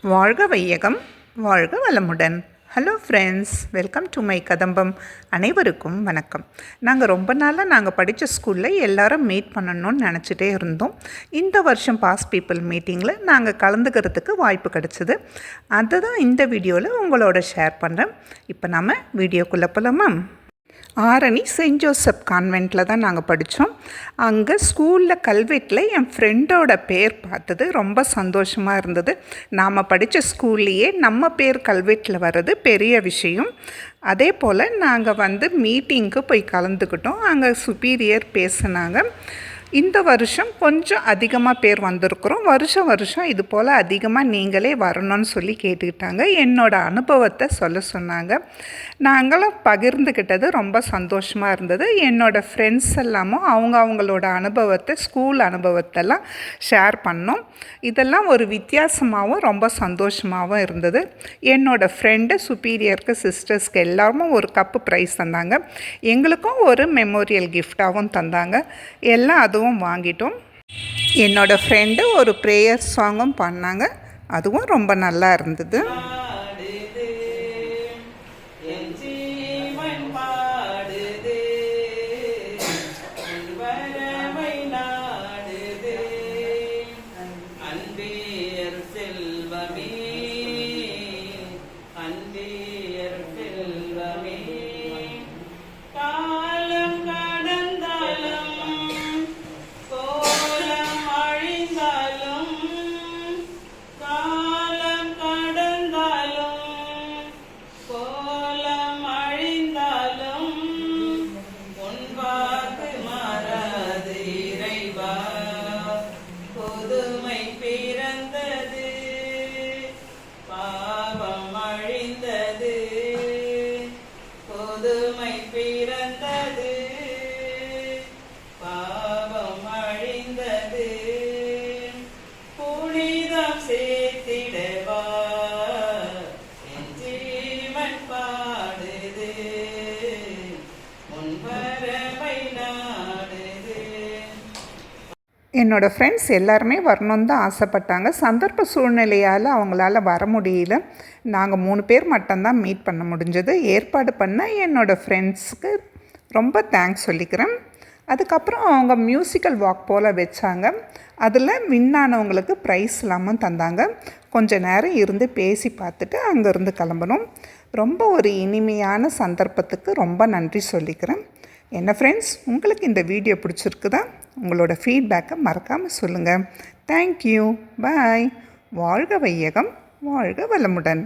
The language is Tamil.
வாழ்க வையகம், வாழ்க வளமுடன். Hello friends, welcome to my கதம்பம். அனைவருக்கும் வணக்கம். ரொம்ப நாளாக படித்த ஸ்கூலில் எல்லாரும் மீட் பண்ணணும்னு நினச்சிட்டே இருந்தோம். இந்த வருஷம் பாஸ் பீப்புள் மீட்டிங்கில் நாங்கள் கலந்துக்கிறதுக்கு வாய்ப்பு கிடச்சிது. அதை தான் இந்த வீடியோவில் உங்களோட ஷேர் பண்ணுறேன். இப்போ நம்ம வீடியோக்குள்ளே போகலாமா? ஆரணி செயின்ட் ஜோசப் கான்வெண்ட்டில் தான் நாங்கள் படித்தோம். அங்கே ஸ்கூலில் கல்வெட்டில் என் ஃப்ரெண்டோட பேர் பார்த்தது ரொம்ப சந்தோஷமாக இருந்தது. நாம் படித்த ஸ்கூல்லையே நம்ம பேர் கல்வெட்டில் வர்றது பெரிய விஷயம். அதே போல் நாங்கள் மீட்டிங்க்கு போய் கலந்துக்கிட்டோம். அங்கே சுப்பீரியர் பேசுனாங்க. இந்த வருஷம் கொஞ்சம் அதிகமாக பேர் வந்திருக்கிறோம். வருஷம் இது போல் அதிகமாக நீங்களே வரணும்னு சொல்லி கேட்டுக்கிட்டாங்க. என்னோடய அனுபவத்தை சொல்ல சொன்னாங்க. நாங்களும் பகிர்ந்துக்கிட்டது ரொம்ப சந்தோஷமாக இருந்தது. என்னோடய ஃப்ரெண்ட்ஸ் எல்லாமும் அவங்களோட அனுபவத்தை, ஸ்கூல் அனுபவத்தெல்லாம் ஷேர் பண்ணோம். இதெல்லாம் ஒரு வித்தியாசமாகவும் ரொம்ப சந்தோஷமாகவும் இருந்தது. என்னோடய ஃப்ரெண்டு சுப்பீரியருக்கு, சிஸ்டர்ஸ்க்கு எல்லாருமே ஒரு கப்பு ப்ரைஸ் தந்தாங்க. எங்களுக்கும் ஒரு மெமோரியல் கிஃப்டாகவும் தந்தாங்க. எல்லாம் அதுவும் வாங்கிட்டோம். என்னோடய ஃப்ரெண்டு ஒரு ப்ரேயர் சாங்கும் பண்ணாங்க. அதுவும் ரொம்ப நல்லா இருந்தது. என்னோடய ஃப்ரெண்ட்ஸ் எல்லாருமே வரணுன்னு தான் ஆசைப்பட்டாங்க. சந்தர்ப்ப சூழ்நிலையால் அவங்களால வர முடியல. நாங்கள் 3 பேர் மட்டும்தான் மீட் பண்ண முடிஞ்சது. ஏற்பாடு பண்ண என்னோடய ஃப்ரெண்ட்ஸுக்கு ரொம்ப தேங்க்ஸ் சொல்லிக்கிறேன். அதுக்கப்புறம் அவங்க மியூசிக்கல் வாக் போல் வச்சாங்க. அதில் வின்னானவங்களுக்கு ப்ரைஸ் இல்லாமல் தந்தாங்க. கொஞ்சம் நேரம் இருந்து பேசி பார்த்துட்டு அங்கேருந்து கிளம்பணும். ரொம்ப ஒரு இனிமையான சந்தர்ப்பத்துக்கு ரொம்ப நன்றி சொல்லிக்கிறேன். என்ன ஃப்ரெண்ட்ஸ், உங்களுக்கு இந்த வீடியோ பிடிச்சிருக்குதா? உங்களோட ஃபீட்பேக்கை மறக்காமல் சொல்லுங்கள். தேங்க்யூ, பாய். வாழ்க வையகம், வாழ்க வளமுடன்.